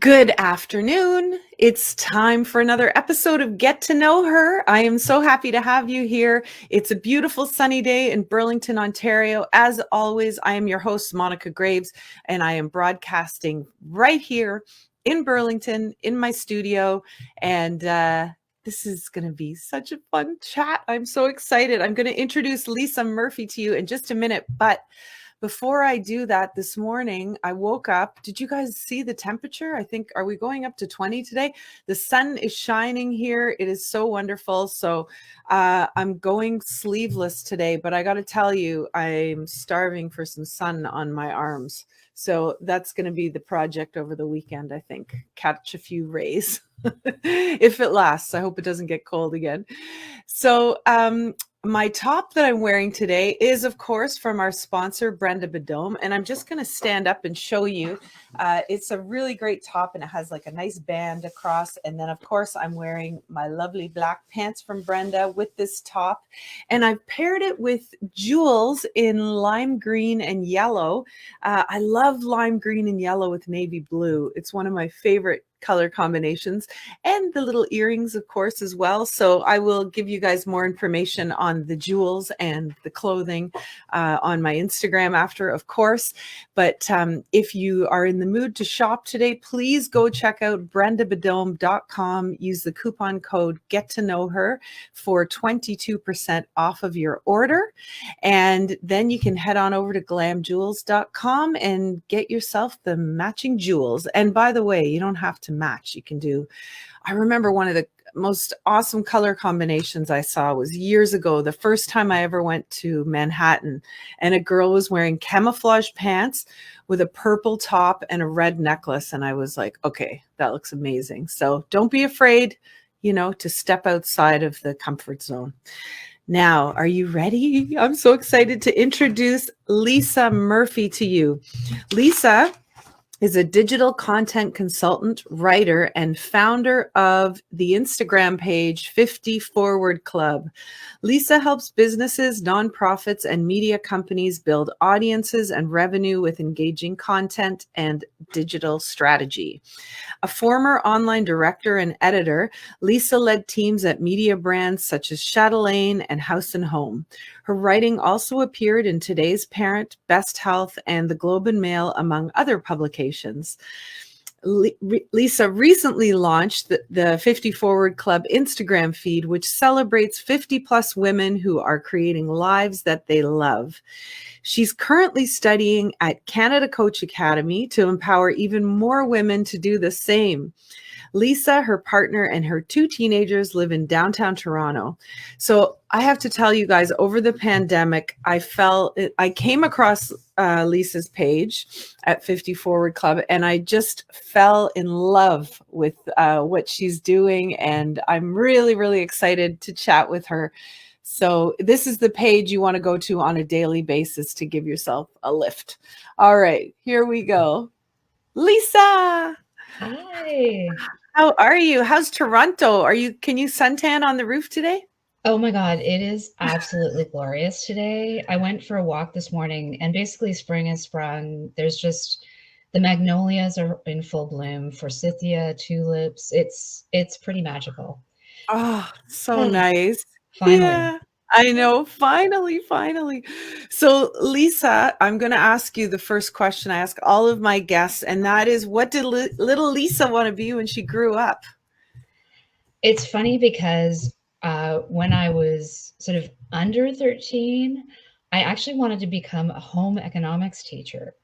Good afternoon. It's time for another episode of Get to Know Her. I am so happy to have you here. It's a beautiful sunny day in Burlington, Ontario. As always, I am your host, Monica Graves, and I am broadcasting right here in Burlington in my studio. And this is going to be such a fun chat. I'm so excited. I'm going to introduce Lisa Murphy to you in just a minute, but before I do that, this morning, I woke up. Did you guys see the temperature? I think, are we going up to 20 today? The sun is shining here. It is so wonderful. So I'm going sleeveless today, but I got to tell you, I'm starving for some sun on my arms. So that's going to be the project over the weekend, I think. Catch a few rays if it lasts. I hope it doesn't get cold again. So my top that I'm wearing today is, of course, from our sponsor, Brenda Bedome. And I'm just going to stand up and show you. It's a really great top, and it has like a nice band across. And then, of course, I'm wearing my lovely black pants from Brenda with this top. And I've paired it with jewels in lime green and yellow. I love lime green and yellow with navy blue. It's one of my favorite color combinations, and the little earrings, of course, as well. So I will give you guys more information on the jewels and the clothing on my Instagram after, of course. But if you are in the mood to shop today, please go check out brendabedome.com. Use the coupon code Get to Know Her for 22% off of your order. And then you can head on over to glamjewels.com and get yourself the matching jewels. And by the way, you don't have to match. You can do, I remember one of the most awesome color combinations I saw was years ago, the first time I ever went to Manhattan, and a girl was wearing camouflage pants with a purple top and a red necklace. And I was like, okay, that looks amazing. So don't be afraid, to step outside of the comfort zone. Now, are you ready? I'm so excited to introduce Lisa Murphy to you. Lisa is a digital content consultant, writer, and founder of the Instagram page 50 Forward Club. Lisa helps businesses, nonprofits, and media companies build audiences and revenue with engaging content and digital strategy. A former online director and editor, Lisa led teams at media brands such as Chatelaine and House & Home. Her writing also appeared in Today's Parent, Best Health, and the Globe and Mail, among other publications. Lisa recently launched the 50 Forward Club Instagram feed, which celebrates 50 plus women who are creating lives that they love. She's currently studying at Canada Coach Academy to empower even more women to do the same. Lisa, her partner, and her 2 teenagers live in downtown Toronto. So I have to tell you guys, over the pandemic, I came across Lisa's page at 50 Forward Club, and I just fell in love with what she's doing. And I'm really, really excited to chat with her. So this is the page you want to go to on a daily basis to give yourself a lift. All right, here we go. Lisa. Hi. How are you? How's Toronto? Can you suntan on the roof today? Oh my God, it is absolutely glorious today. I went for a walk this morning and basically spring has sprung. There's just the magnolias are in full bloom, forsythia, tulips. It's pretty magical. Oh, so nice. Finally. Yeah, I know. Finally. So, Lisa, I'm going to ask you the first question I ask all of my guests, and that is, what did little Lisa want to be when she grew up? It's funny because when I was sort of under 13, I actually wanted to become a home economics teacher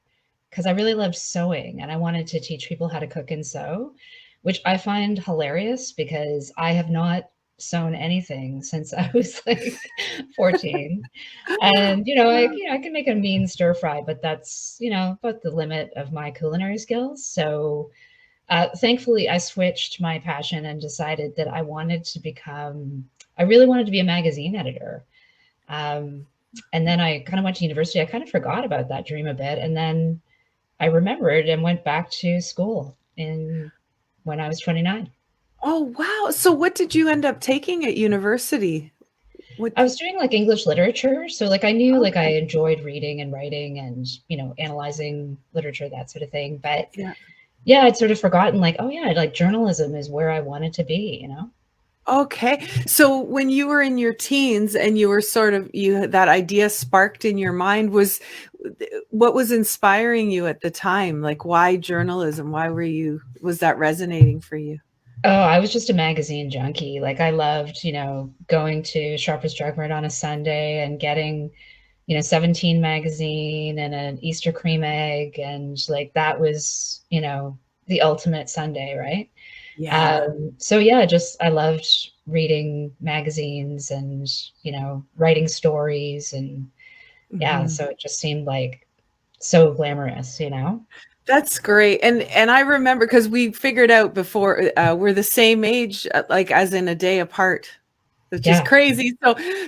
because I really loved sewing and I wanted to teach people how to cook and sew, which I find hilarious because I have not sewn anything since I was like 14. And I can make a mean stir fry, but that's, about the limit of my culinary skills. So thankfully, I switched my passion and decided that I really wanted to be a magazine editor. Um, and then I kind of went to university. I kind of forgot about that dream a bit. And then I remembered and went back to school when I was 29. Oh, wow. So what did you end up taking at university? What? I was doing like English literature. So like I knew like I Okay. enjoyed reading and writing and, analyzing literature, that sort of thing. But Yeah. Yeah, I'd sort of forgotten, like, oh yeah, like journalism is where I wanted to be, you know? Okay. So when you were in your teens and you were sort of you that idea sparked in your mind, was what was inspiring you at the time? Like why journalism? Why were you was that resonating for you? Oh, I was just a magazine junkie. Like I loved, going to Shoppers Drug Mart on a Sunday and getting, 17 magazine and an Easter cream egg, and like that was, the ultimate Sunday, right? Yeah. So yeah, just I loved reading magazines and, writing stories, and yeah, Mhm. so it just seemed like so glamorous, you know? That's great. And I remember because we figured out before we're the same age, like as in a day apart, which is Yeah. crazy.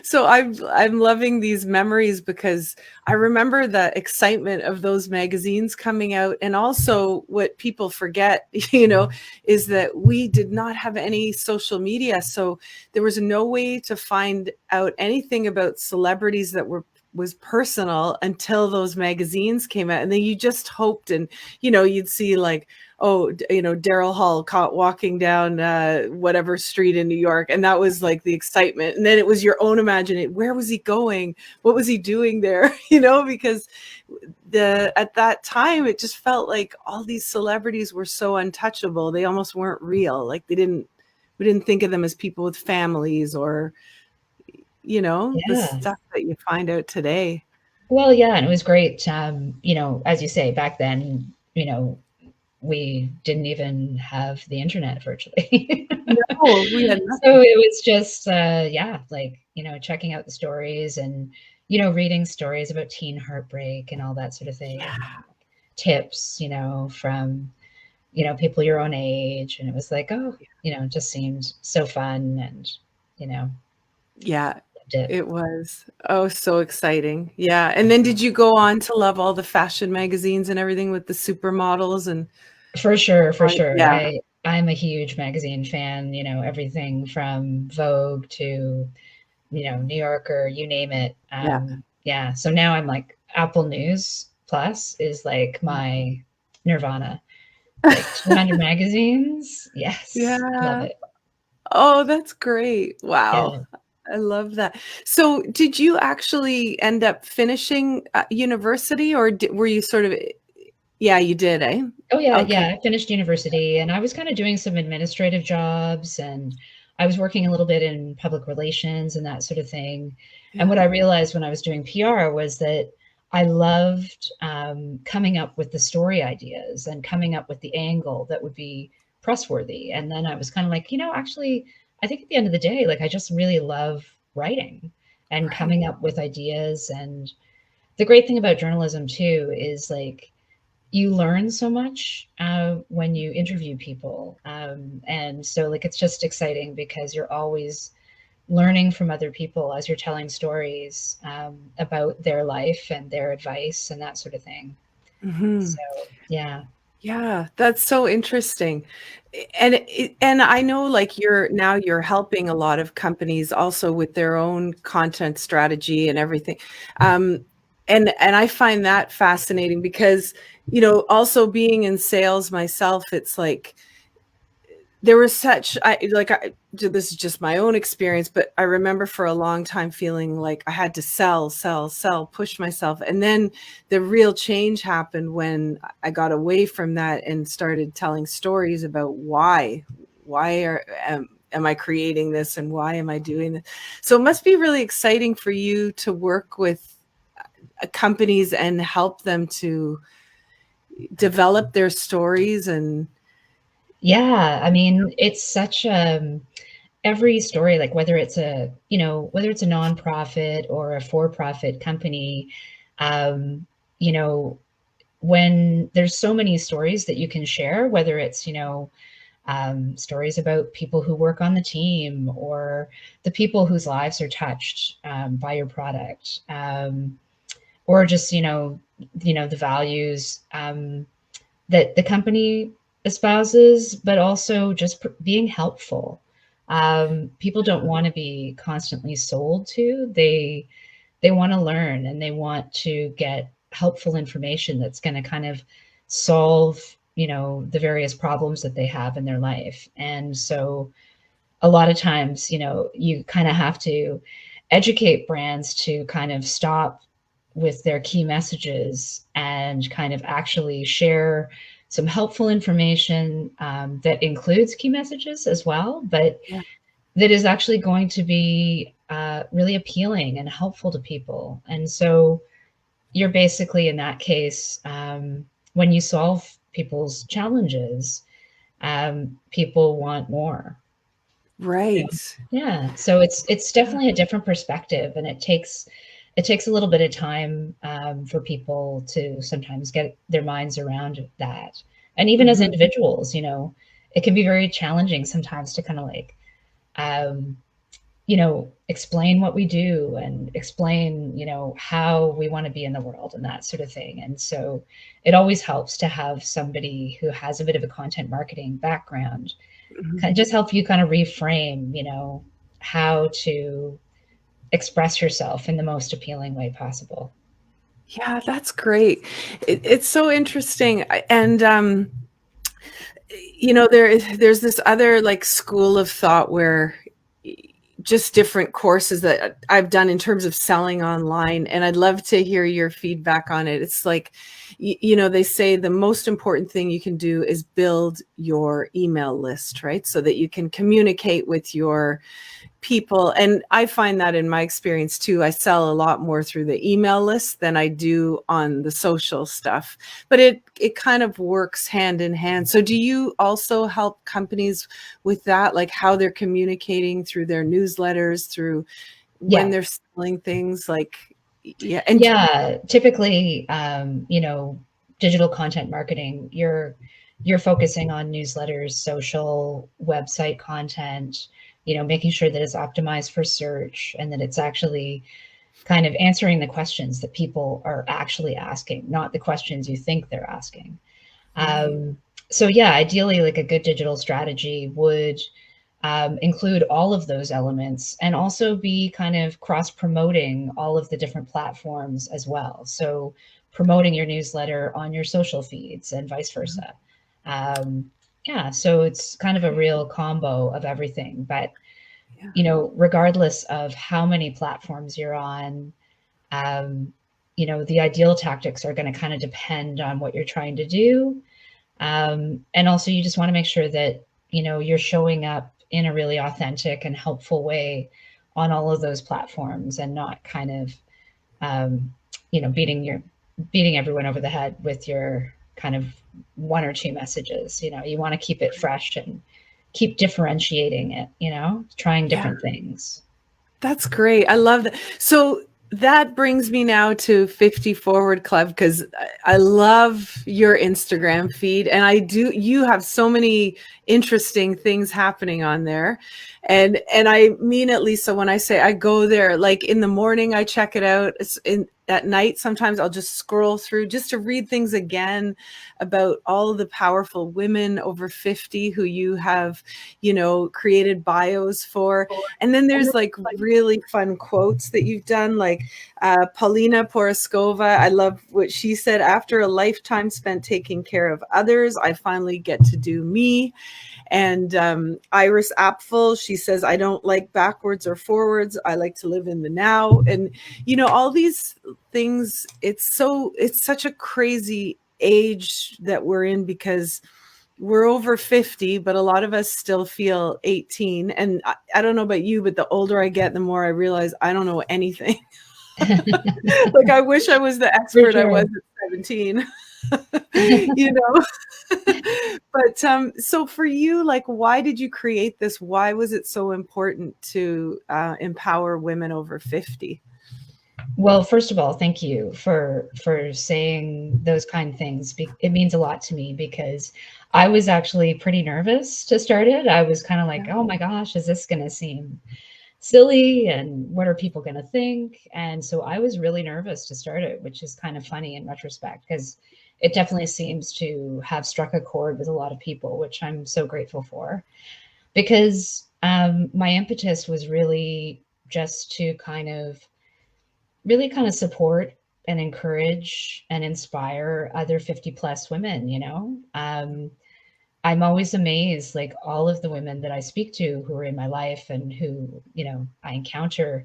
So I'm loving these memories because I remember the excitement of those magazines coming out, and also what people forget, is that we did not have any social media, so there was no way to find out anything about celebrities that was personal until those magazines came out, and then you just hoped, and you'd see like, oh, Daryl Hall caught walking down whatever street in New York. And that was like the excitement. And then it was your own imagination. Where was he going? What was he doing there? Because at that time, it just felt like all these celebrities were so untouchable. They almost weren't real. Like we didn't think of them as people with families or, the Yeah. stuff that you find out today. Well, yeah, and it was great. As you say, back then, we didn't even have the internet virtually. No, we had So nothing. it was just, yeah, like, checking out the stories and, reading stories about teen heartbreak and all that sort of thing, Yeah. and tips, from, people your own age. And it was like, oh, it just seemed so fun, and, you know, Yeah, loved it. it was. Oh, so exciting. Yeah, and then did you go on to love all the fashion magazines and everything with the supermodels and For sure, for sure. yeah, I'm a huge magazine fan, everything from Vogue to, New Yorker, you name it. yeah. Yeah. So now I'm like Apple News Plus is like my nirvana. Like 200 magazines. Yes. Love Yeah. it. Oh, that's great. Wow. Yeah. I love that. So, did you actually end up finishing university or were you sort of yeah, you did, eh? Oh yeah, Okay. yeah. I finished university and I was kind of doing some administrative jobs, and I was working a little bit in public relations and that sort of thing. And Yeah. what I realized when I was doing PR was that I loved coming up with the story ideas and coming up with the angle that would be pressworthy. And then I was kind of like, actually, I think at the end of the day, like I just really love writing and Right. coming up with ideas. And the great thing about journalism too is like you learn so much when you interview people. And so, like, it's just exciting because you're always learning from other people as you're telling stories about their life and their advice and that sort of thing. Mhm. So, yeah. Yeah, that's so interesting. And I know like you're helping a lot of companies also with their own content strategy and everything. Um, and I find that fascinating because, also being in sales myself, it's like there was such this is just my own experience, but I remember for a long time feeling like I had to sell, sell, sell, push myself. And then the real change happened when I got away from that and started telling stories about am I creating this and why am I doing this? So it must be really exciting for you to work with companies and help them to develop their stories and Yeah. I mean, it's such every story, like whether it's a nonprofit or a for profit company, um, you know, when there's so many stories that you can share, whether it's, stories about people who work on the team or the people whose lives are touched by your product, or just, the values that the company espouses, but also just being helpful. People don't want to be constantly sold to. They want to learn and they want to get helpful information that's going to kind of solve the various problems that they have in their life. And so a lot of times, you kind of have to educate brands to kind of stop with their key messages and kind of actually share some helpful information that includes key messages as well, but Yeah. that is actually going to be really appealing and helpful to people. And so you're basically in that case, when you solve people's challenges, people want more. Right. Yeah, so it's Yeah. definitely a different perspective, and it takes a little bit of time for people to sometimes get their minds around that. And even as Mhm. individuals, it can be very challenging sometimes to kind of like um, explain what we do and explain, how we want to be in the world and that sort of thing. And so it always helps to have somebody who has a bit of a content marketing background Mhm. kind of just help you kind of reframe, how to express yourself in the most appealing way possible. Yeah, that's great. It's so interesting. And there's this other like school of thought where just different courses that I've done in terms of selling online, and I'd love to hear your feedback on it. It's like, they say the most important thing you can do is build your email list, right? So that you can communicate with your people. And I find that in my experience too, I sell a lot more through the email list than I do on the social stuff. But it kind of works hand in hand. So do you also help companies with that, like how they're communicating through their newsletters, through when Yeah. they're selling things like, yeah. And Yeah, typically, digital content marketing, you're focusing on newsletters, social, website content, making sure that it's optimized for search and that it's actually kind of answering the questions that people are actually asking, not the questions you think they're asking. right. Um, so yeah, ideally, like a good digital strategy would include all of those elements and also be kind of cross promoting all of the different platforms as well. So promoting your newsletter on your social feeds and vice Mhm. versa. Yeah, so it's kind of a Okay. real combo of everything. But Yeah. regardless of how many platforms you're on, um, the ideal tactics are going to kind of depend on what you're trying to do, and also, you just want to make sure that you're showing up in a really authentic and helpful way on all of those platforms, and not kind of um, beating everyone over the head with your kind of one or two messages. You want to keep it fresh and keep differentiating it. Trying Yeah. different things. That's great. I love that. So that brings me now to 50 Forward Club because I love your Instagram feed, and you have so many interesting things happening on there. And I mean it, Lisa, when I say I go there, like in the morning I check it out. At night sometimes I'll just scroll through just to read things again about all of the powerful women over 50 who you have, created bios for. And then there's like really fun quotes that you've done, like Paulina Poroskova. I love what she said. After a lifetime spent taking care of others, I finally get to do me. And Iris Apfel, she says, I don't like backwards or forwards. I like to live in the now. And, all these things, it's such a crazy age that we're in because we're over 50, but a lot of us still feel 18. And I don't know about you, but the older I get, the more I realize I don't know anything. Like I wish I was the For expert I was sure. at 17. you know. But so for you, like, why did you create this? Why was it so important to empower women over 50? Well, first of all, thank you for saying those kind things. It means a lot to me because I was actually pretty nervous to start it. I was kind of like, Yeah. "Oh my gosh, is this going to seem silly? And what are people going to think?" And so I was really nervous to start it, which is kind of funny in retrospect because it definitely seems to have struck a chord with a lot of people, which I'm so grateful for. Because my impetus was really just to really kind of support and encourage and inspire other 50 plus women, I'm always amazed, like all of the women that I speak to who are in my life and who, I encounter,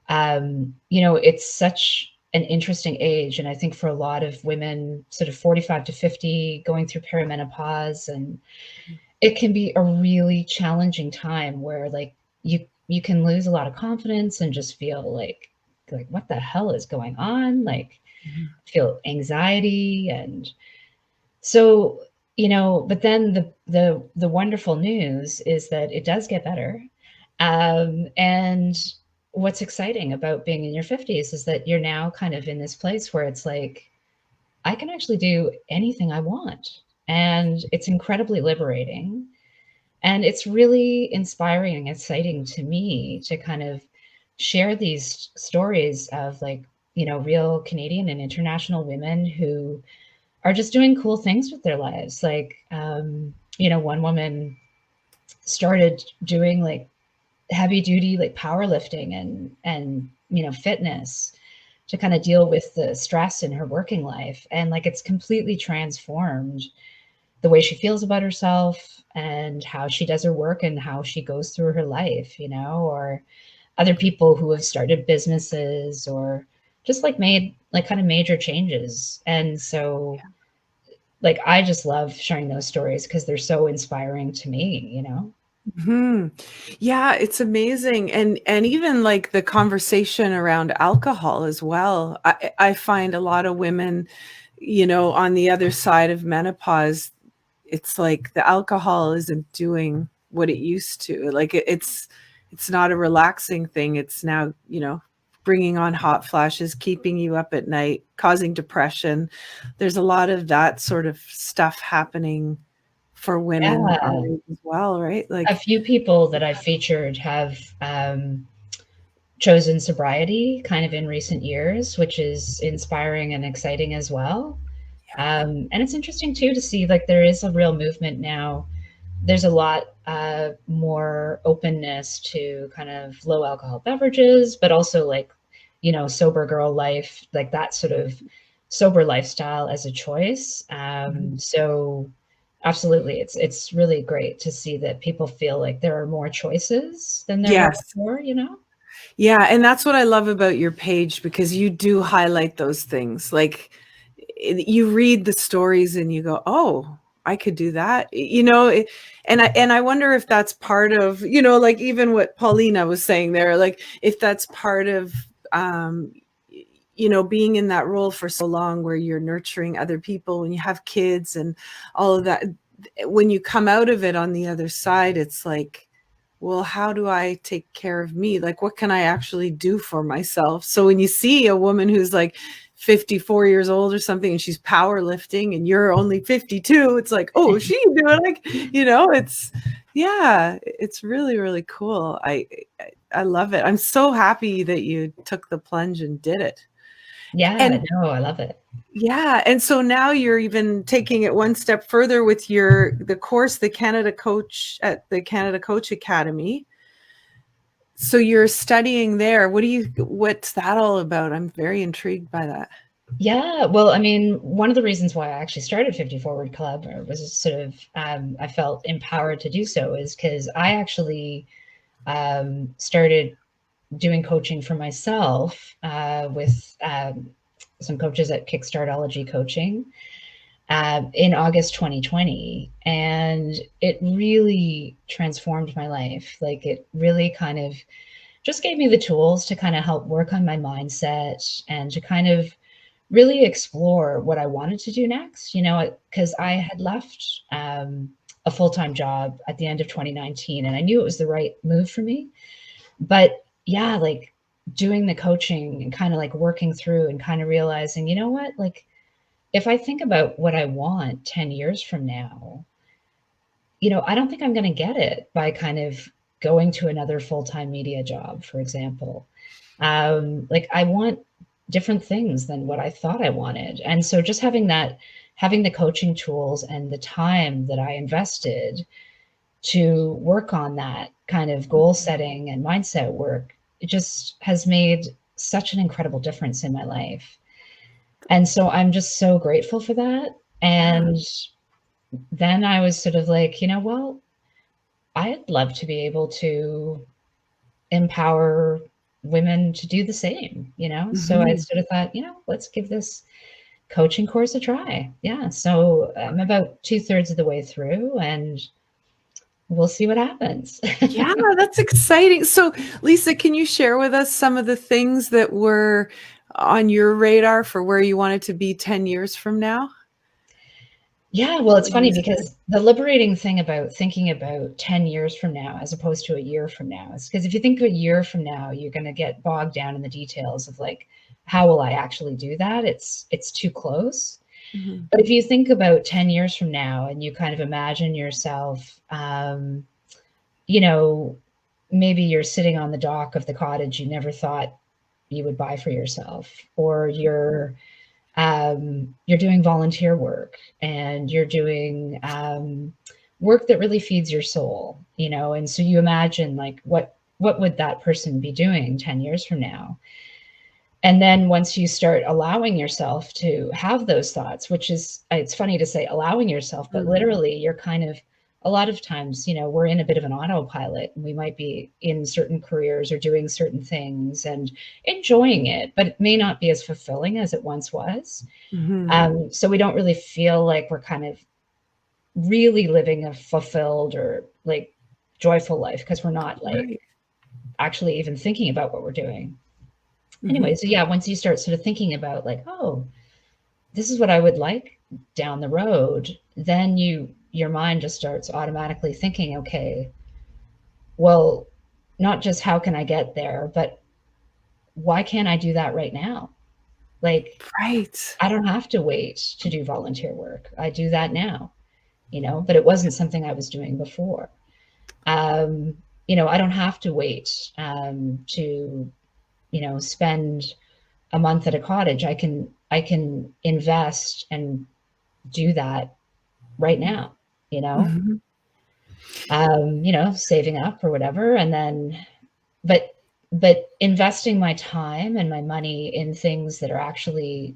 it's such an interesting age. And I think for a lot of women, sort of 45 to 50, going through perimenopause, and it can be a really challenging time where like you can lose a lot of confidence and just feel like what the hell is going on? Like Mhm. feel anxiety. And so, but then the wonderful news is that it does get better. And what's exciting about being in your 50s is that you're now kind of in this place where it's like, I can actually do anything I want. And it's incredibly liberating. And it's really inspiring and exciting to me to kind of share these stories of like, real Canadian and international women who are just doing cool things with their lives. Like, one woman started doing like heavy duty, like powerlifting and, fitness to kind of deal with the stress in her working life. And like, it's completely transformed the way she feels about herself and how she does her work and how she goes through her life, or other people who have started businesses or just like made like kind of major changes. And so like I just love sharing those stories because they're so inspiring to me. Mhm. Yeah, it's amazing, and even, like, the conversation around alcohol as well. I find a lot of women, on the other side of menopause, it's like the alcohol isn't doing what it used to. Like, it's not a relaxing thing, it's now, bringing on hot flashes, keeping you up at night, causing depression. There's a lot of that sort of stuff happening for women our Yeah. age as well, right? A Like, few people that I've featured have chosen sobriety kind of in recent years, which is inspiring and exciting as well. And it's interesting too to see like there is a real movement now. There's a lot more openness to kind of low alcohol beverages, but also like, sober girl life, like that sort of sober lifestyle as a choice. mhm. So absolutely, it's really great to see that people feel like there are more choices than there were Yes. before. Yeah, and that's what I love about your page because you do highlight those things. Like, you read the stories and you go, "Oh, I could do that." And I wonder if that's part of, like even what Paulina was saying there, like if that's part of, um, being in that role for so long where you're nurturing other people when you have kids and all of that. When you come out of it on the other side, it's like, well, how do I take care of me? Like, what can I actually do for myself? So when you see a woman who's like 54 years old or something and she's powerlifting and you're only 52, it's like, oh, she can do it. Like, yeah, it's really, really cool. I love it. I'm so happy that you took the plunge and did it. Yeah, And no, I love it. yeah, and so now you're even taking it one step further with the course, the Canada Coach at the Canada Coach Academy. So you're studying there. What's that all about? I'm very intrigued by that. Yeah, well, I mean, one of the reasons why I actually started 50 Forward Club or was sort of I felt empowered to do so is because I actually started doing coaching for myself with some coaches at Kickstartology Coaching in August 2020. And it really transformed my life. Like it really kind of just gave me the tools to kind of help work on my mindset and to kind of really explore what I wanted to do next, because I had left a full time job at the end of 2019 and I knew it was the right move for me. But yeah, like doing the coaching and kind of like working through and kind of realizing, you know what, like if I think about what I want 10 years from now, I don't think I'm going to get it by kind of going to another full time media job, for example. Like I want different things than what I thought I wanted. And so just having the coaching tools and the time that I invested to work on that kind of goal setting and mindset work, it just has made such an incredible difference in my life. And so I'm just so grateful for that. Yeah. And then I was sort of like, well, I'd love to be able to empower women to do the same, So I Mhm. sort of thought, let's give this coaching course a try. Yeah. So I'm about 2/3 of the way through and we'll see what happens. Yeah, that's exciting. So, Lisa, can you share with us some of the things that were on your radar for where you wanted to be 10 years from now? Yeah, well, it's What you funny said. because the liberating thing about thinking about 10 years from now as opposed to a year from now is because if you think a year from now, you're going to get bogged down in the details of like, how will I actually do that? It's too close. Mhm. But if you think about 10 years from now and you kind of imagine yourself, you know, maybe you're sitting on the dock of the cottage you never thought you would buy for yourself, or you're doing volunteer work and you're doing work that really feeds your soul, and so you imagine like what would that person be doing 10 years from now. And then once you start allowing yourself to have those thoughts, which is, it's funny to say allowing yourself, but Mm. literally you're kind of, a lot of times, we're in a bit of an autopilot and we might be in certain careers or doing certain things and enjoying it, but it may not be as fulfilling as it once was. Mhm. So we don't really feel like we're kind of really living a fulfilled or like joyful life because we're not like Right. actually even thinking about what we're doing. Anyway, Mhm. so yeah, once you start sort of thinking about like, oh, this is what I would like down the road, then your mind just starts automatically thinking, okay, well, not just how can I get there, but why can't I do that right now? Like, Right. I don't have to wait to do volunteer work. I do that now, but it wasn't something I was doing before. Um, I don't have to wait to, spend a month at a cottage. I can invest and do that right now, you know, Mhm. saving up or whatever. And then, but, but investing my time and my money in things that are actually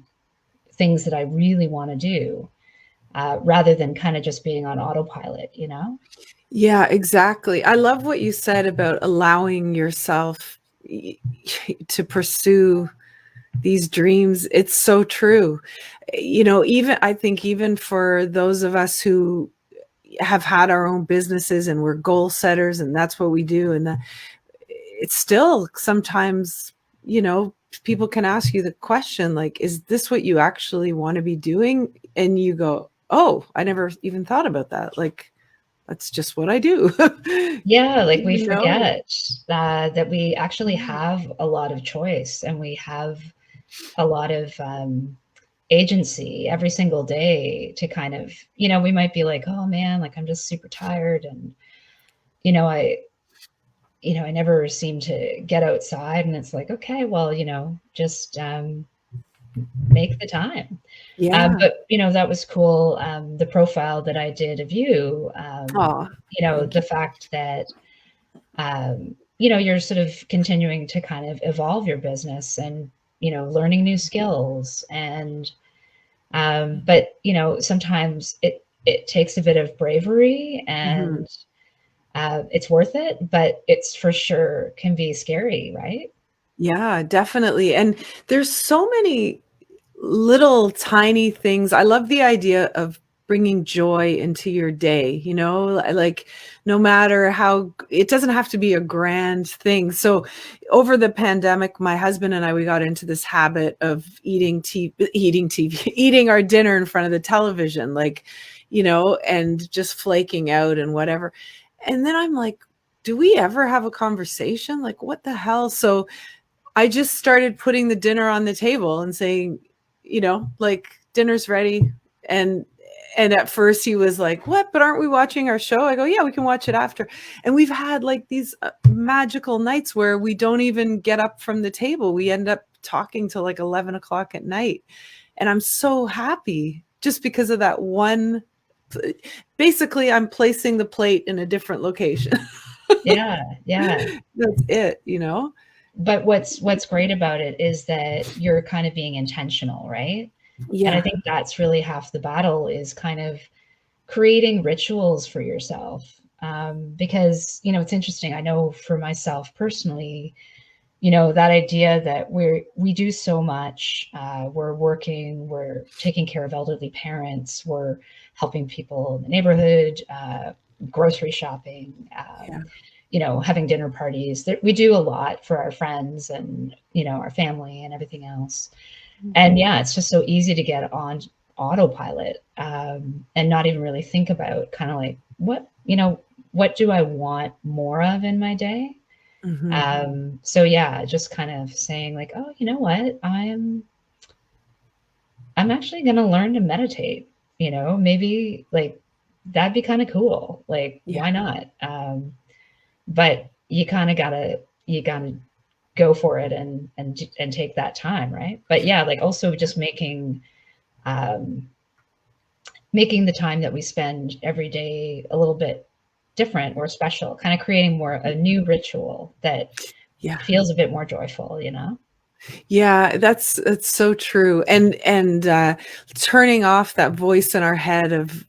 things that I really want to do, rather than kind of just being on autopilot. Yeah, exactly. I love what you said about allowing yourself y- to pursue these dreams. It's so true. Even I think even for those of us who have had our own businesses and we're goal setters and that's what we do, and it's still sometimes, you know, people can ask you the question like, is this what you actually want to be doing? And you go, oh, I never even thought about that. Like, that's just what I do. Yeah, like we you know? forget that we actually Yeah. have a lot of choice and we have a lot of agency every single day to kind of, we might be like, oh man, like I'm just super tired and, you know, I, I never seem to get outside. And it's like, okay, well, just make the time. Yeah. But, that was cool. The profile that I did of you, Oh, thank the you. fact that, you're sort of continuing to kind of evolve your business and, learning new skills and, but sometimes it takes a bit of bravery Mhm. and it's worth it, but it's for sure can be scary, right? Yeah, definitely. And there's so many little tiny things. I love the idea of bringing joy into your day, like no matter how it doesn't have to be a grand thing. So over the pandemic, my husband and I, we got into this habit of eating our dinner in front of the television, like, and just flaking out and whatever. And then I'm like, do we ever have a conversation? Like, what the hell? So I just started putting the dinner on the table and saying, like, dinner's ready. And and at first he was like, "What? But aren't we watching our show?" I go, "Yeah, we can watch it after." And we've had like these magical nights where we don't even get up from the table. We end up talking till like 11 o'clock at night. And I'm so happy just because of that one. Basically, I'm placing the plate in a different location. Yeah, yeah. That's it. But what's great about it is that you're kind of being intentional, right? And I Yeah. think that's really half the battle, is kind of creating rituals for yourself. Because, it's interesting. I know for myself personally, that idea that we do so much. We're working, we're taking care of elderly parents, we're helping people in the neighborhood, grocery shopping, Yeah. having dinner parties. We do a lot for our friends and our family and everything else. And yeah, it's just so easy to get on autopilot, and not even really think about kind of like what do I want more of in my day. Hmm. So yeah, just kind of saying like, oh, you know what? I'm actually going to learn to meditate, maybe like that'd be kind of cool. Like, Yeah. why not? But you gotta go for it and take that time, right? But yeah, like also just um, making the time that we spend every day a little bit different or special, kind of creating more a new ritual that Yeah. feels a bit more joyful. Yeah, that's so true. And turning off that voice in our head of,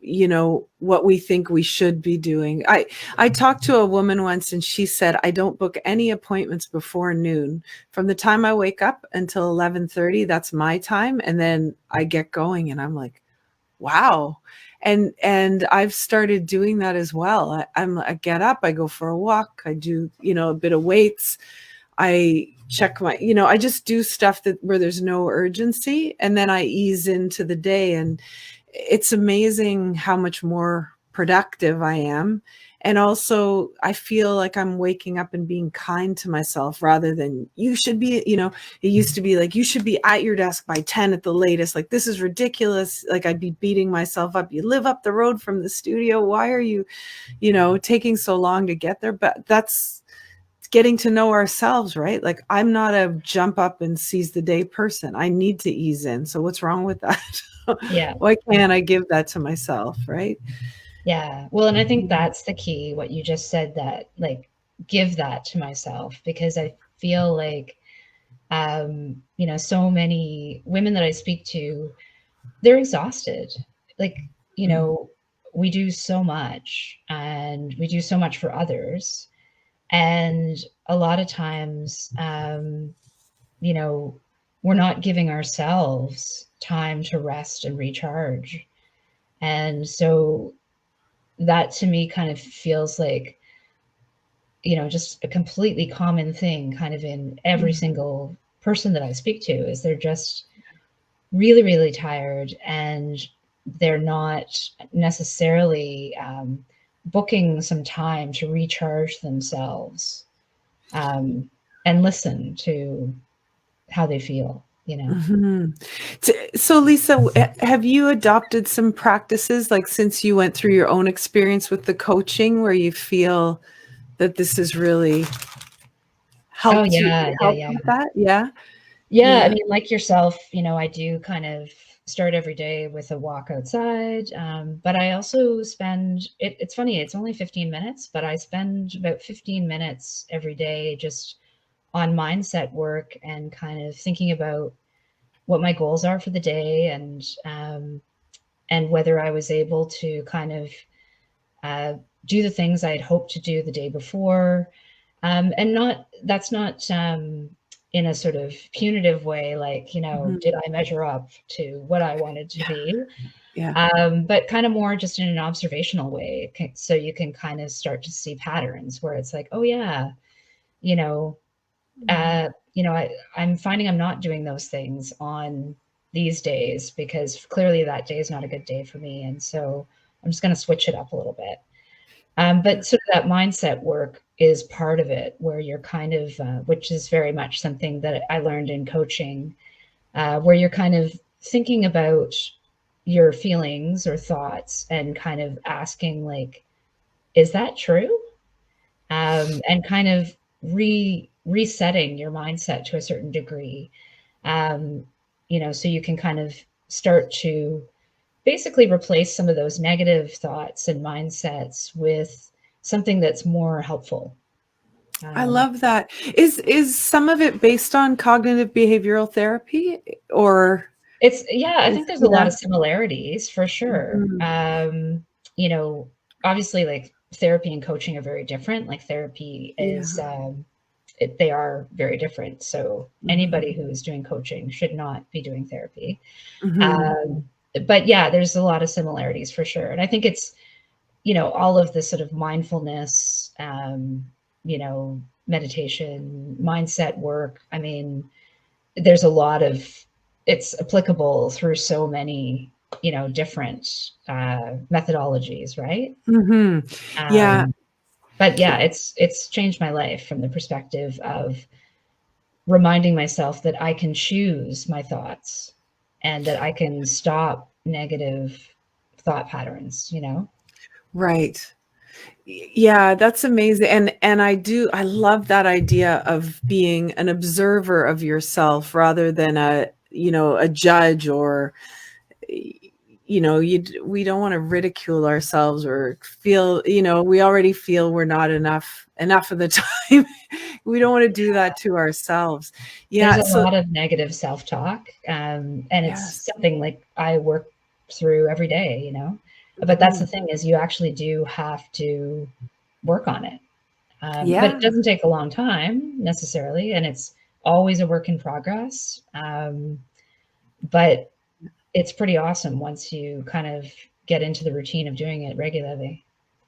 what we think we should be doing. I talked to a woman once and she said, I don't book any appointments before noon. From the time I wake up until 11:30, that's my time, and then I get going. And I'm like, wow. And I've started doing that as well. I get up, I go for a walk, I do, a bit of weights. I check I just do stuff that where there's no urgency, and then I ease into the day, and it's amazing how much more productive I am. And also I feel like I'm waking up and being kind to myself rather than you should be, it used to be like you should be at your desk by 10 at the latest. Like this is ridiculous. Like I'd be beating myself up. You live up the road from the studio. Why are you, taking so long to get there? But that's getting to know ourselves, right? Like I'm not a jump up and seize the day person. I need to ease in. So what's wrong with that? Yeah. Why can't I give that to myself, right? Yeah. Well, and I think that's the key, what you just said, that like give that to myself, because I feel like so many women that I speak to, they're exhausted. Like, you Mhm. know, we do so much and we do so much for others. And a lot of times, you know, we're not giving ourselves time to rest and recharge. And so that to me kind of feels like, just a completely common thing kind of in every Mhm. single person that I speak to, is they're just really, really tired, and they're not necessarily booking some time to recharge themselves, um, and listen to how they feel. Mhm. So Lisa, have you adopted some practices like since you went through your own experience with the coaching where you feel that this has really Oh, helped you yeah, yeah, help yeah. with that? Yeah. Yeah, I Yeah. mean, like yourself, I do kind of start every day with a walk outside, but I also it's funny, it's only 15 minutes, but I spend about 15 minutes every day just on mindset work and kind of thinking about what my goals are for the day, and whether I was able to kind of uh, do the things I'd hoped to do the day before. And that's not in a sort of punitive way, like, Mhm. did I measure up to what I wanted to Yeah. be? Yeah. But kind of more just in an observational way. So you can kind of start to see patterns where it's like, oh, yeah, you know, Mhm. I'm finding I'm not doing those things on these days because clearly that day is not a good day for me. And so I'm just going to switch it up a little bit. Yeah. But sort of that mindset work is part of it, where you're kind of, which is very much something that I learned in coaching, where you're kind of thinking about your feelings or thoughts and kind of asking, like, is that true? And kind of resetting your mindset to a certain degree, um, so you can kind of start to basically replace some of those negative thoughts and mindsets with something that's more helpful. I Um, love that. Is some of it based on cognitive behavioral therapy or I think there's a lot Yeah. of similarities for sure. Mhm. You know, obviously, like therapy and coaching are very different. Like therapy is, Yeah. they are very different. So Mhm. anybody who is doing coaching should not be doing therapy. Mhm. Um, but yeah, there's a lot of similarities for sure. And I think it's, all of this sort of mindfulness, meditation, mindset work. I mean, there's a lot of it's applicable through so many, different methodologies, right? Mhm. Yeah. Um, but yeah, it's changed my life from the perspective of reminding myself that I can choose my thoughts and that I can stop negative thought patterns. Right. Yeah, that's amazing, and I love that idea of being an observer of yourself rather than a judge or we don't want to ridicule ourselves or feel, we already feel we're not enough of the time. We don't want to do that to ourselves. There's Yeah, a so lot of negative self-talk, and it's yes. something like I work through every day. But that's the Mhm. thing is you actually do have to work on it. But it Yeah. doesn't take a long time necessarily, and it's always a work in progress. But it's pretty awesome once you kind of get into the routine of doing it regularly.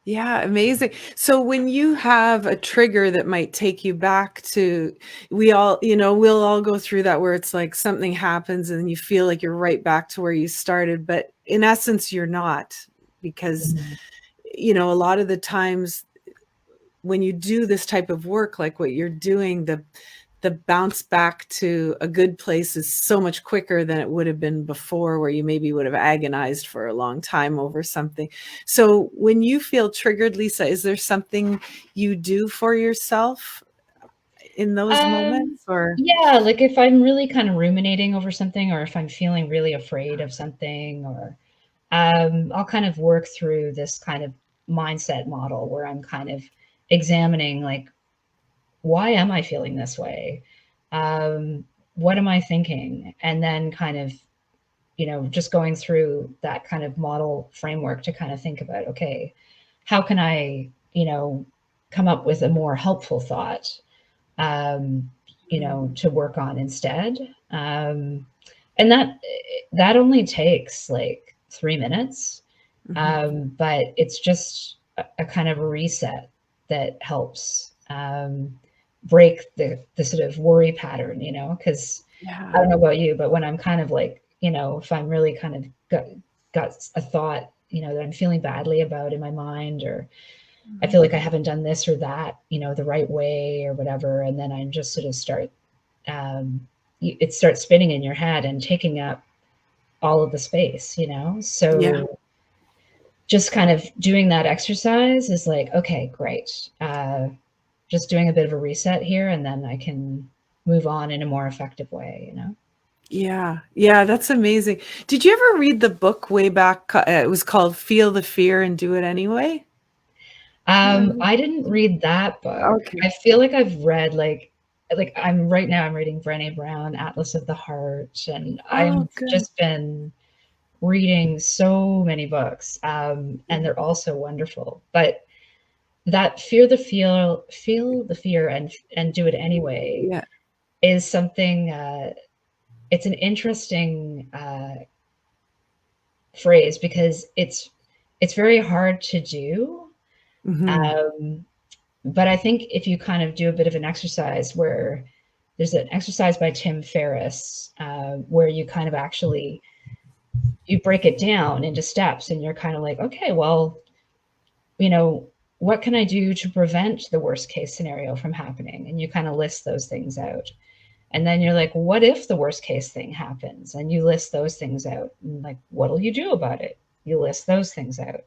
Yeah, amazing. So when you have a trigger that might take you back to, we'll all go through that where it's like something happens and you feel like you're right back to where you started, but in essence, you're not because, Mhm. a lot of the times when you do this type of work, like what you're doing, the bounce back to a good place is so much quicker than it would have been before, where you maybe would have agonized for a long time over something. So when you feel triggered, Lisa, is there something you do for yourself in those Um, moments or? yeah, like if I'm really kind of ruminating over something or if I'm feeling really afraid of something or I'll kind of work through this kind of mindset model where I'm kind of examining like, why am I feeling this way? Um, what am I thinking? And then kind of, just going through that kind of model framework to kind of think about, okay, how can I, come up with a more helpful thought, um, to work on instead? And that only takes like 3 minutes, Mhm. but it's just a kind of a reset that helps break the sort of worry pattern, because I Yeah. don't know about you, but when I'm kind of like, if I'm really kind of got a thought, that I'm feeling badly about in my mind, or I feel like I Mhm. haven't done this or that, the right way or whatever, and then I just sort of start, it starts spinning in your head and taking up all of the space. Yeah. So just kind of doing that exercise is like, okay, great. Just doing a bit of a reset here, and then I can move on in a more effective way. Yeah. Yeah, that's amazing. Did you ever read the book way back? It was called Feel the Fear and Do It Anyway. Do you remember? I didn't read that book. Okay. I feel like I've read like I'm right now I'm reading Brené Brown, Atlas of the Heart, and Oh, I've good. just been reading so many books, and they're all so wonderful. But that feel the fear and do it anyway Yeah. is something. It's an interesting phrase because it's very hard to do. Mhm. Um, but I think if you kind of do a bit of an exercise where there's an exercise by Tim Ferriss where you kind of actually you break it down into steps and you're kind of like, okay, well, you know, what can I do to prevent the worst case scenario from happening? And you kind of list those things out. And then you're like, what if the worst case thing happens? And you list those things out. And like, what'll you do about it? You list those things out.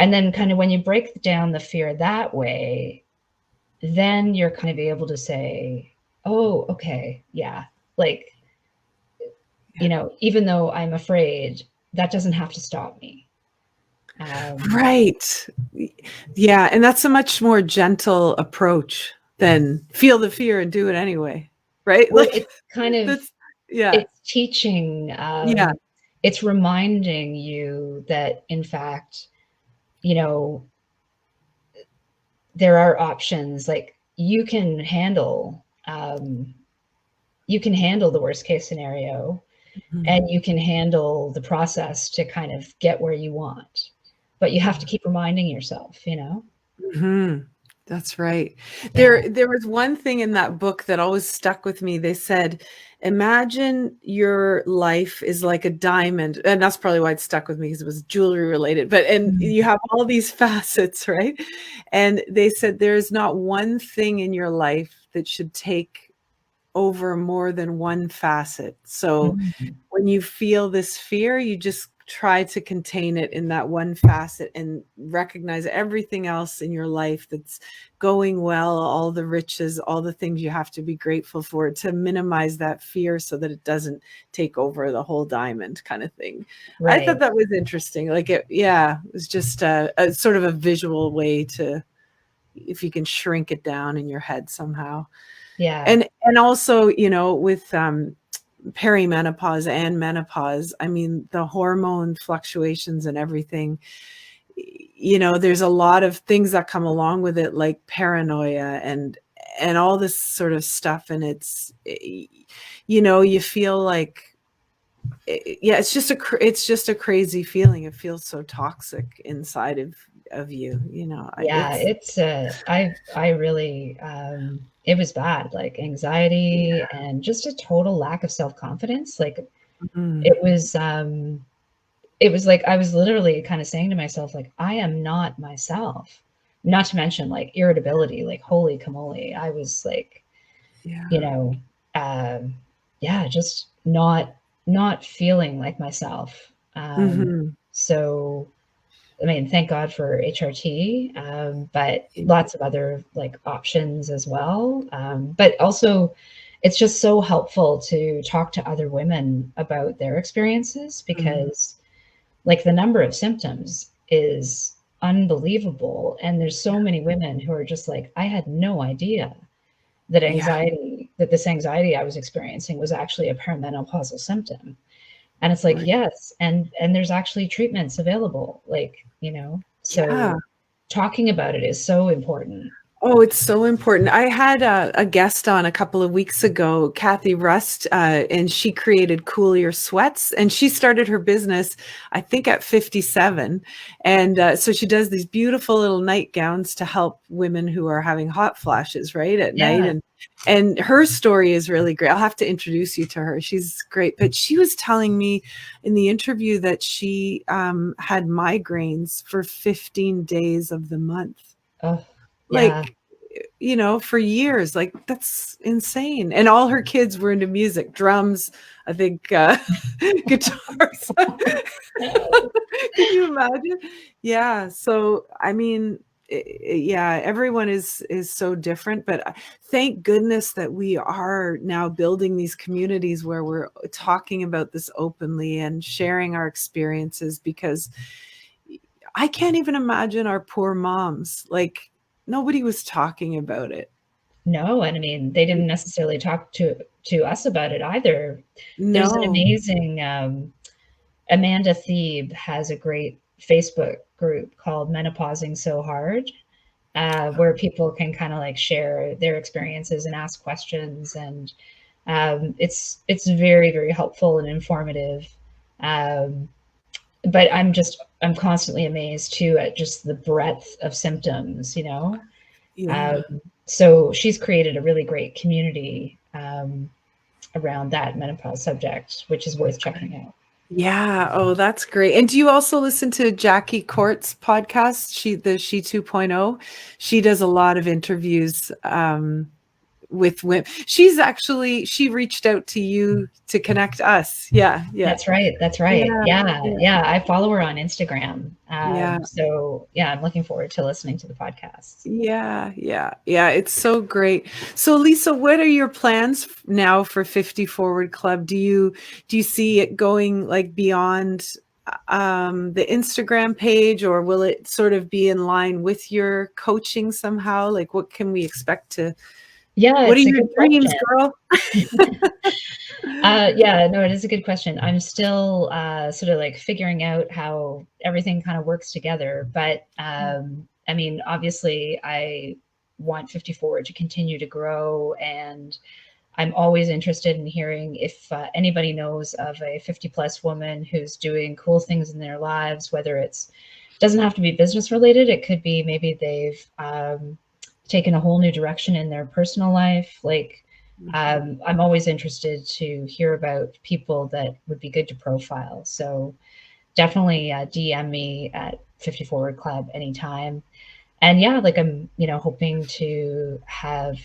And then kind of when you break down the fear that way, then you're kind of able to say, oh, okay, yeah. Like, Yeah. even though I'm afraid, that doesn't have to stop me. Um, Right. Yeah, and that's a much more gentle approach than feel the fear and do it anyway, right? well, Like it's kind of that's Yeah. it's teaching, Yeah. it's reminding you that, in fact, you know, there are options. Like, you can handle the worst case scenario, Mhm. and you can handle the process to kind of get where you want. But you have to keep reminding yourself, you know? Mhm. That's right. Yeah. There was one thing in that book that always stuck with me. They said, "Imagine your life is like a diamond," and that's probably why it stuck with me because it was jewelry related, but and Mm, you have all these facets, right? And they said, "There's not one thing in your life that should take over more than one facet." So mm, when you feel this fear, you just try to contain it in that one facet and recognize everything else in your life that's going well, all the riches, all the things you have to be grateful for to minimize that fear so that it doesn't take over the whole diamond kind of thing. I thought right. that was interesting. Like it was just a sort of a visual way to, if you can shrink it down in your head somehow. Yeah. And also, with perimenopause and menopause, I mean, the hormone fluctuations and everything, there's a lot of things that come along with it, like paranoia and all this sort of stuff. And you feel like, yeah, it's just a crazy feeling. It feels so toxic inside of you, Yeah, it's, it's, I really, it was bad, like anxiety and just a total lack of self-confidence. Like, mm, it was, it was like I was literally kind of saying to myself, like, I am not myself. Not to mention like irritability, like holy camole. I was like, you yeah. know, um, yeah, just not feeling like myself. Hmm. So I mean, thank God for HRT, but lots of other like options as well. But also, it's just so helpful to talk to other women about their experiences Mm, because, like, the number of symptoms is unbelievable. And there's yeah. so many women who are just like, I had no idea Yeah. that this anxiety I was experiencing was actually a perimenopausal symptom. And it's like, Right. yes, and there's actually treatments available, like, Yeah. so talking about it is so important. Oh, it's so important. I had a guest on a couple of weeks ago, Kathy Rust, and she created Coolier sweats, and she started her business, I think, at 57. And so she does these beautiful little nightgowns to help women who are having hot flashes, right, at night. Yeah. And her story is really great. I'll have to introduce you to her. She's great. But she was telling me in the interview that she had migraines for 15 days of the month. Oh, yeah. Like, for years. Like, that's insane. And all her kids were into music, drums, I think, guitars. Can you imagine? Yeah. So, I mean, yeah, everyone is so different, but thank goodness that we are now building these communities where we're talking about this openly and sharing our experiences, because I can't even imagine our poor moms. Like, nobody was talking about it. No, and I mean, they didn't necessarily talk to us about it either. There's an No. amazing, Amanda Thebe has a great Facebook group called Menopausing So Hard, where people can kind of like share their experiences and ask questions, and it's very, very helpful and informative. Um, but I'm constantly amazed too at just the breadth of symptoms, you know. Yeah. Um, so she's created a really great community around that menopause subject, which is worth checking out. Yeah. Oh, that's great. And do you also listen to Jackie Court's podcast? She 2.0. She does a lot of interviews with women. She reached out to you to connect us. Yeah. Yeah. That's right. That's right. Yeah. Yeah, Yeah. yeah. I follow her on Instagram. Yeah. So yeah, I'm looking forward to listening to the podcasts. Yeah, yeah, yeah. It's so great. So, Lisa, what are your plans now for 50 Forward Club? Do you see it going like beyond the Instagram page, or will it sort of be in line with your coaching somehow? Like, what can we expect to? Yeah, What are it's a your good dreams, question. girl? Yeah, no, it is a good question. I'm still sort of like figuring out how everything kind of works together. But I mean, obviously, I want 50 Forward to continue to grow. And I'm always interested in hearing if anybody knows of a 50 plus woman who's doing cool things in their lives, whether it's doesn't have to be business related. It could be maybe they've taken a whole new direction in their personal life. Like, Mhm. I'm always interested to hear about people that would be good to profile. So definitely DM me at 50 Forward Club anytime. And yeah, like I'm, hoping to have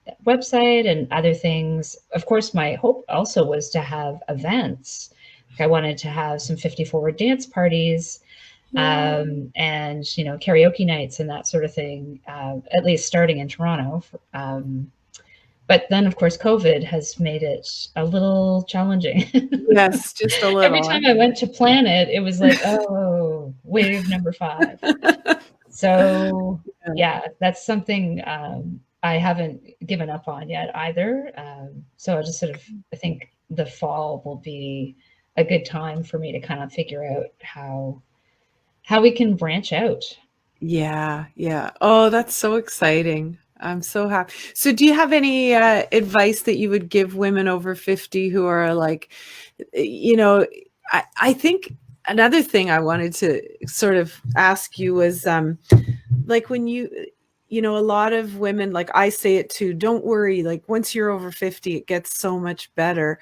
that website and other things. Of course, my hope also was to have events. Like I wanted to have some 50 Forward dance parties, Yeah. and karaoke nights and that sort of thing, at least starting in Toronto. But then, of course, COVID has made it a little challenging. Yes, just a Every little. time I went to plan it, it was like, oh, wave number 5. So Yeah. yeah, that's something I haven't given up on yet either. So I just sort of, I think the fall will be a good time for me to kind of figure out how we can branch out. Yeah, yeah. Oh, that's so exciting. I'm so happy. So do you have any advice that you would give women over 50 who are like, you know, I think another thing I wanted to sort of ask you was like when a lot of women, like I say it too, don't worry, like once you're over 50, it gets so much better.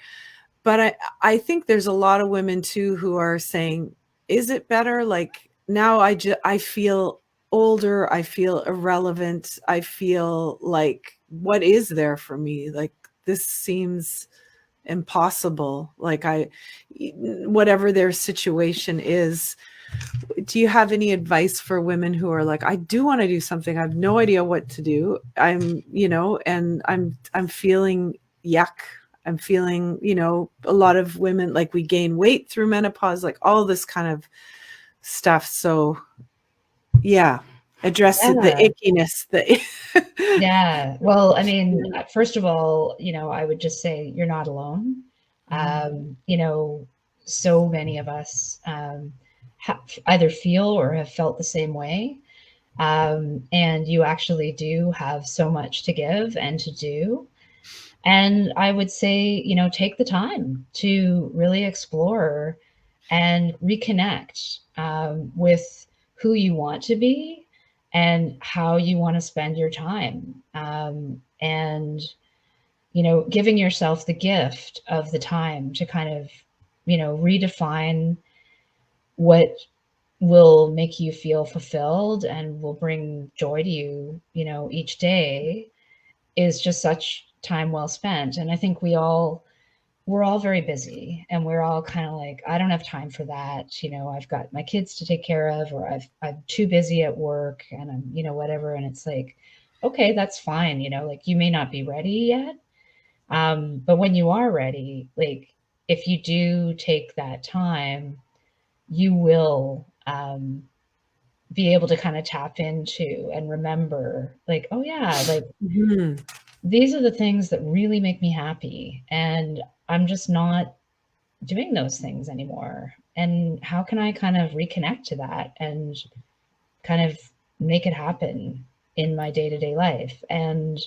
But I think there's a lot of women too who are saying, "Is it better? Like now I feel older, I feel irrelevant, I feel like what is there for me? Like this seems impossible." Like whatever their situation is. Do you have any advice for women who are like, "I do want to do something. I have no idea what to do. And I'm feeling yuck. I'm feeling, a lot of women like we gain weight through menopause, like all this kind of stuff." So, yeah, address it, the Yeah. ickiness, the Yeah. Well, I mean, Yeah. first of all, I would just say you're not alone. Mm. So many of us either feel or have felt the same way. And you actually do have so much to give and to do. And I would say, take the time to really explore and reconnect with who you want to be and how you want to spend your time. And, giving yourself the gift of the time to kind of, redefine what will make you feel fulfilled and will bring joy to you, each day is just such time well spent. And I think we're all very busy and we're all kind of like, I don't have time for that. I've got my kids to take care of, or I'm too busy at work and I'm, whatever. And it's like, okay, that's fine. Like you may not be ready yet. But when you are ready, like if you do take that time, you will, be able to kind of tap into and remember like, oh yeah, like Mhm. these are the things that really make me happy. And I'm just not doing those things anymore. And how can I kind of reconnect to that and kind of make it happen in my day to day life? And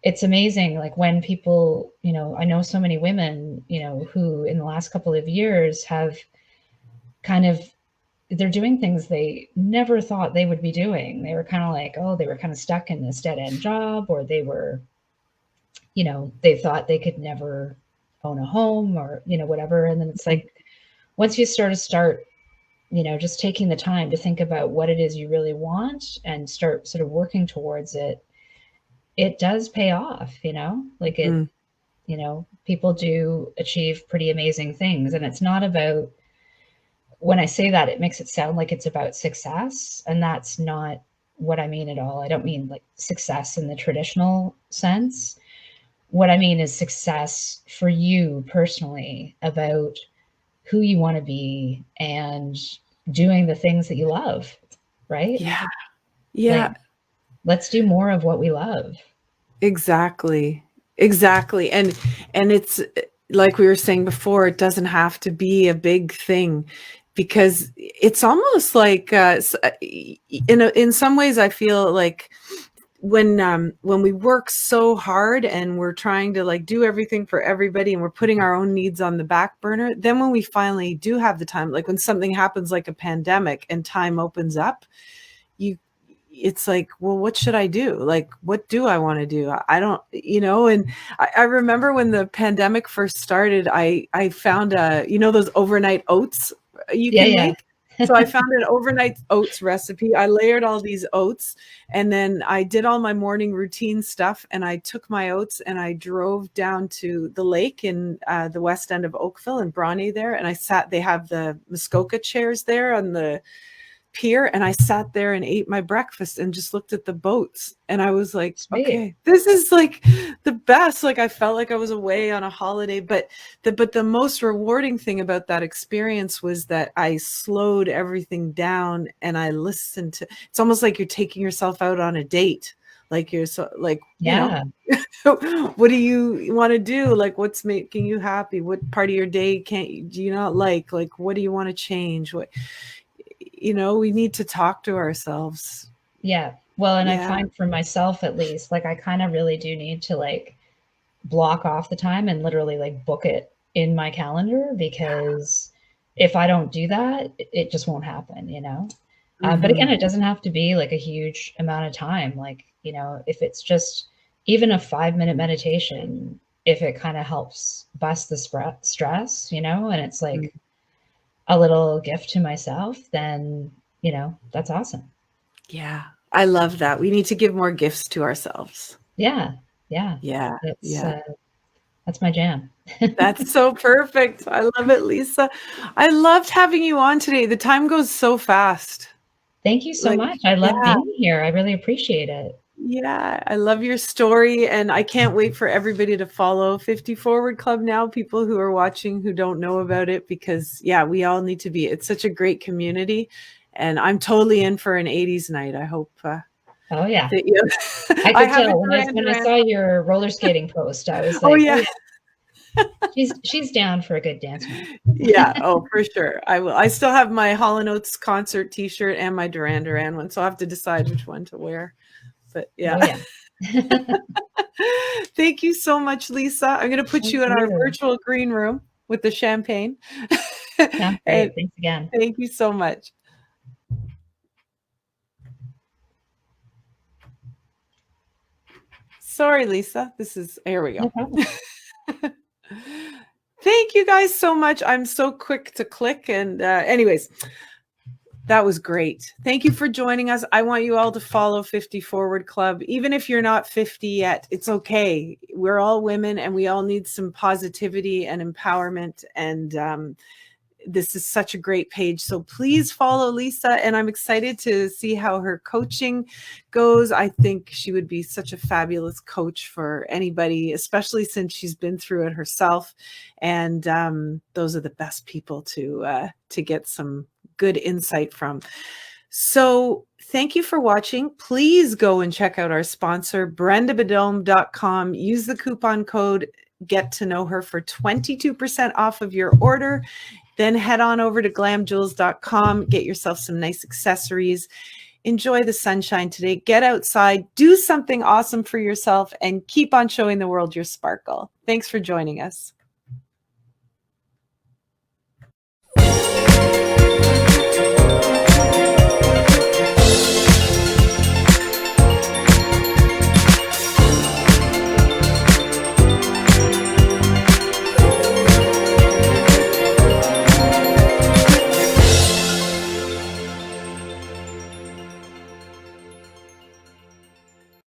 it's amazing, like when people, I know so many women, who in the last couple of years have kind of they're doing things they never thought they would be doing. They were kind of like, oh, they were kind of stuck in this dead end job, or they were, they thought they could never own a home or, whatever. And then it's Mm. like, once you start, just taking the time to think about what it is you really want and start sort of working towards it, it does pay off, like it, Mm. people do achieve pretty amazing things. And it's not about, when I say that, it makes it sound like it's about success. And that's not what I mean at all. I don't mean like success in the traditional sense. What I mean is success for you personally, about who you want to be and doing the things that you love, right? Yeah. Yeah. Like, let's do more of what we love. Exactly. Exactly. And it's like we were saying before, it doesn't have to be a big thing, because it's almost like in some ways I feel like when we work so hard and we're trying to like do everything for everybody and we're putting our own needs on the back burner, then when we finally do have the time, like when something happens like a pandemic and time opens up, you it's like, well, what should I do? Like, what do I want to do? I don't, and I remember when the pandemic first started, I found those overnight oats you Yeah, can yeah. make. So I found an overnight oats recipe. I layered all these oats, and then I did all my morning routine stuff, and I took my oats and I drove down to the lake in the west end of Oakville and Bronte there. And they have the Muskoka chairs there on the pier, and I sat there and ate my breakfast and just looked at the boats, and I was like, Sweet. okay, this is like the best. Like I felt like I was away on a holiday, but the most rewarding thing about that experience was that I slowed everything down and I listened to. It's almost like you're taking yourself out on a date. Like you're so like, Yeah. what do you want to do? Like, what's making you happy? What part of your day do you not like? Like, what do you want to change? We need to talk to ourselves. Yeah. Well, and I Yeah. find for myself at least, like I kind of really do need to like block off the time and literally like book it in my calendar, because if I don't do that, it just won't happen, you know? But again, Mm-hmm. it doesn't have to be like a huge amount of time. Like, if it's just even a 5-minute meditation, if it kind of helps bust the stress, and it's like a little gift to myself, then, that's awesome. Yeah. I love that. We need to give more gifts to ourselves. Yeah. Yeah. Yeah. It's, Yeah. that's my jam. That's so perfect. I love it, Lisa. I loved having you on today. The time goes so fast. Thank you so Like, much. I love yeah. being here. I really appreciate it. Yeah, I love your story, and I can't wait for everybody to follow 50 Forward Club now, people who are watching who don't know about it, because yeah, we all need to be. It's such a great community, and I'm totally in for an 80s night. I hope Oh, yeah. that I I could have a tell Duran when I Duran. saw your roller skating post, I was Oh like, "Oh, yeah. yeah, she's down for a good dance move." Yeah, oh for sure. I will. I still have my Hall & Oates concert t-shirt and my Duran Duran one, so I'll have to decide which one to wear. But Oh, yeah. yeah. Thank you so much, Lisa. I'm going to put Thank you in our you. virtual green room with the champagne. Sounds And great. Thanks again. thank you so much. Sorry, Lisa. Here we No go. problem. Thank you guys so much. I'm so quick to click. And anyways, that was great. Thank you for joining us. I want you all to follow 50 Forward Club. Even if you're not 50 yet, it's okay. We're all women and we all need some positivity and empowerment. And this is such a great page. So please follow Lisa. And I'm excited to see how her coaching goes. I think she would be such a fabulous coach for anybody, especially since she's been through it herself. And those are the best people to get some good insight from. So thank you for watching. Please go and check out our sponsor, brendabadome.com. Use the coupon code Get to Know Her for 22% off of your order. Then head on over to glamjewels.com, get yourself some nice accessories. Enjoy the sunshine today. Get outside, do something awesome for yourself, and keep on showing the world your sparkle. Thanks for joining us.